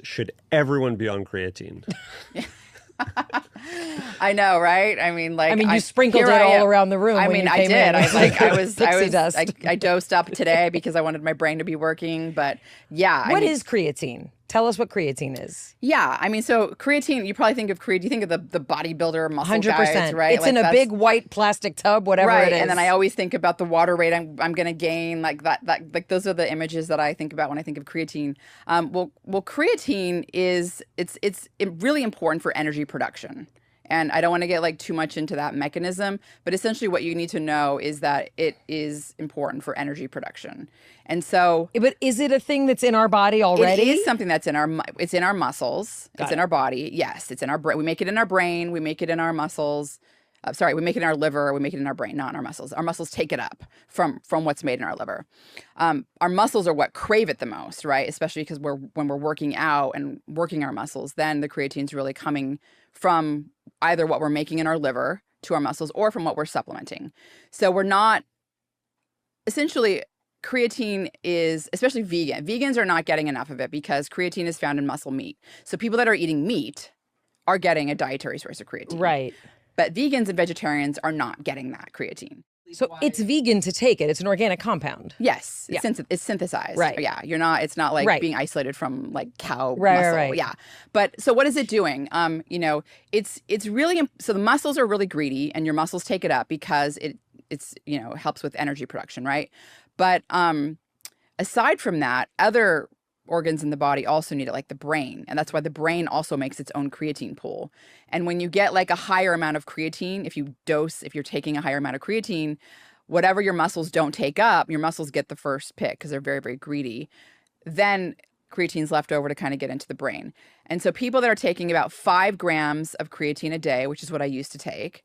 Should everyone be on creatine? I know, right? I mean, like, you sprinkled it all around the room. I when mean, you I came did. in. I dosed up today because I wanted my brain to be working. But yeah, what is creatine? Tell us what creatine is. Yeah, I mean, so creatine. You probably think of creatine. You think of the bodybuilder muscle 100%. guys, right? It's like in a big white plastic tub, whatever it is. And then I always think about the water rate I'm going to gain, like that. Like those are the images that I think about when I think of creatine. Well, creatine is it's really important for energy production. And I don't want to get like too much into that mechanism, but essentially what you need to know is that it is important for energy production. And so, but is it a thing that's in our body already? It is something that's in our muscles. It's in our body. Yes, it's in our brain. We make it in our brain. We make it in our muscles. We make it in our liver. We make it in our brain, not in our muscles. Our muscles take it up from what's made in our liver. Our muscles are what crave it the most, right? Especially because when we're working out and working our muscles, then the creatine's really coming from either what we're making in our liver to our muscles or from what we're supplementing. So we're not, essentially, creatine is, especially vegan. Vegans are not getting enough of it because creatine is found in muscle meat. So people that are eating meat are getting a dietary source of creatine. Right. But vegans and vegetarians are not getting that creatine. So it's vegan to take it. It's an organic compound. Yes. It's synthesized. Right. Yeah. It's not like being isolated from like cow muscle. Right. Yeah. But so what is it doing? It's really, so the muscles are really greedy and your muscles take it up because it's helps with energy production. Right. But aside from that, other organs in the body also need it, like the brain. And that's why the brain also makes its own creatine pool. And when you get like a higher amount of creatine, if you're taking a higher amount of creatine, whatever your muscles don't take up, your muscles get the first pick because they're very, very greedy. Then creatine's left over to kind of get into the brain. And so people that are taking about 5 grams of creatine a day, which is what I used to take,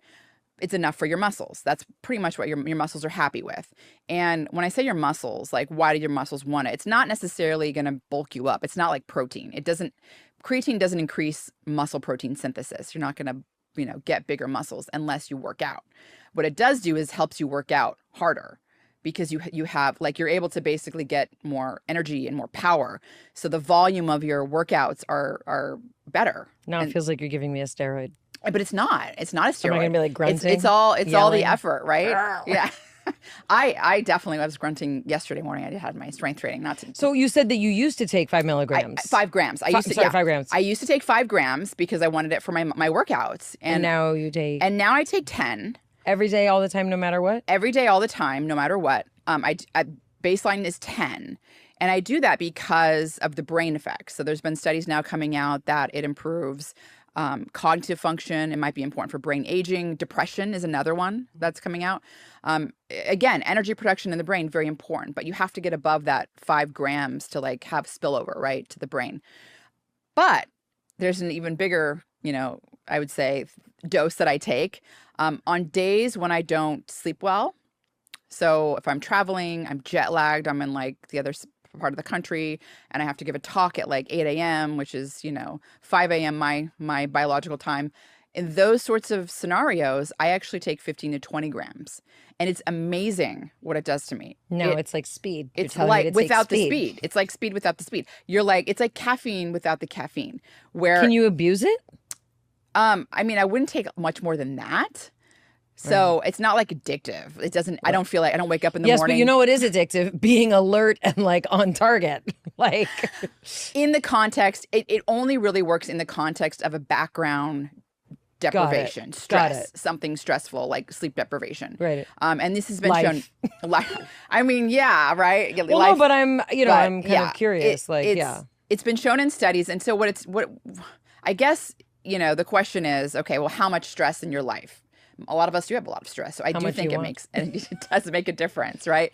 it's enough for your muscles. That's pretty much what your muscles are happy with. And when I say your muscles, like, why do your muscles want it? It's not necessarily going to bulk you up. It's not like protein. Creatine doesn't increase muscle protein synthesis. You're not going to, get bigger muscles unless you work out. What it does do is helps you work out harder because you have, like, you're able to basically get more energy and more power. So the volume of your workouts are better. Now it feels like you're giving me a steroid. But it's not. It's not a steroid. Am I going to be like grunting? It's all the effort, right? Yeah. I definitely was grunting yesterday morning. I had my strength training. So you said that you used to take 5 milligrams. 5 grams. 5 grams. I used to take 5 grams because I wanted it for my workouts. And now you take. And now I take 10. Every day, all the time, no matter what? Every day, all the time, no matter what. I baseline is 10. And I do that because of the brain effects. So there's been studies now coming out that it improves cognitive function. It might be important for brain aging. Depression is another one that's coming out. Again, energy production in the brain, very important, but you have to get above that 5 grams to like have spillover, right, to the brain. But there's an even bigger, I would say, dose that I take on days when I don't sleep well. So if I'm traveling, I'm jet lagged, I'm in like the other part of the country, and I have to give a talk at like 8 a.m., which is, 5 a.m. my biological time. In those sorts of scenarios, I actually take 15 to 20 grams. And it's amazing what it does to me. No, it's like speed. It's like without the speed. It's like speed without the speed. It's like caffeine without the caffeine. Can you abuse it? I wouldn't take much more than that. So it's not like addictive. It doesn't, I don't feel like, I don't wake up in the morning. Yes, but you know what is addictive? Being alert and like on target. Like in the context, it only really works in the context of a background deprivation, stress, something stressful like sleep deprivation. Right. And this has been shown. Yeah, right. Well, no, but I'm kind of curious. It's been shown in studies. And so I guess, the question is, okay, well, how much stress in your life? A lot of us do have a lot of stress. So I do think it does make a difference, right?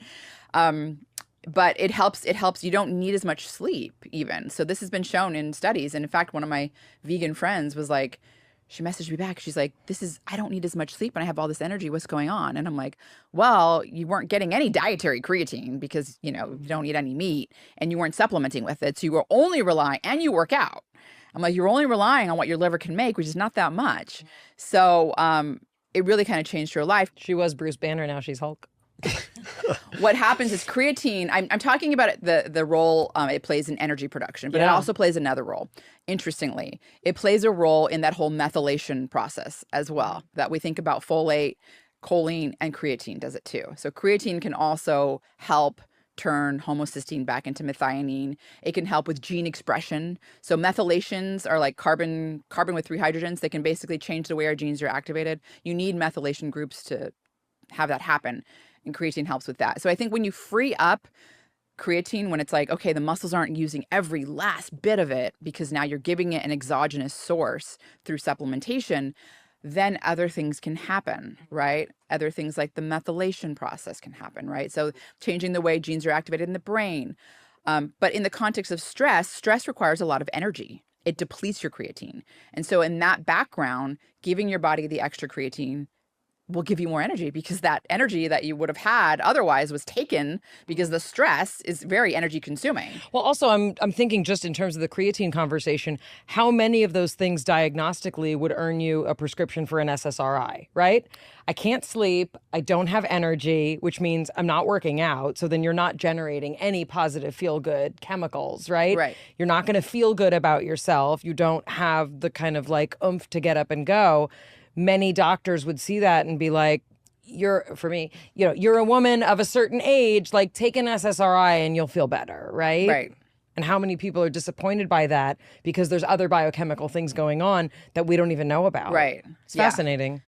But it helps. You don't need as much sleep even. So this has been shown in studies. And in fact, one of my vegan friends was like, she messaged me back. She's like, I don't need as much sleep and I have all this energy. What's going on? And I'm like, well, you weren't getting any dietary creatine because, you don't eat any meat and you weren't supplementing with it. So you were only relying, and you work out. I'm like, you're only relying on what your liver can make, which is not that much. So, it really kind of changed her life. She was Bruce Banner, now she's Hulk. what happens is creatine, I'm talking about the role it plays in energy production, but it also plays another role. Interestingly, it plays a role in that whole methylation process as well, that we think about folate, choline, and creatine does it too. So creatine can also help turn homocysteine back into methionine. It can help with gene expression. So methylations are like carbon with 3 hydrogens. They can basically change the way our genes are activated. You need methylation groups to have that happen, and creatine helps with that. So I think when you free up creatine, when it's like, okay, the muscles aren't using every last bit of it because now you're giving it an exogenous source through supplementation, then other things can happen, right? Other things like the methylation process can happen, right? So changing the way genes are activated in the brain. But in the context of stress requires a lot of energy. It depletes your creatine. And so in that background, giving your body the extra creatine will give you more energy, because that energy that you would have had otherwise was taken because the stress is very energy consuming. Well, also, I'm thinking just in terms of the creatine conversation, how many of those things diagnostically would earn you a prescription for an SSRI, right? I can't sleep, I don't have energy, which means I'm not working out. So then you're not generating any positive feel-good chemicals, right? Right. You're not going to feel good about yourself. You don't have the kind of like oomph to get up and go. Many doctors would see that and be like, you're a woman of a certain age, like take an SSRI and you'll feel better, right? Right. And how many people are disappointed by that because there's other biochemical things going on that we don't even know about. Right. It's fascinating.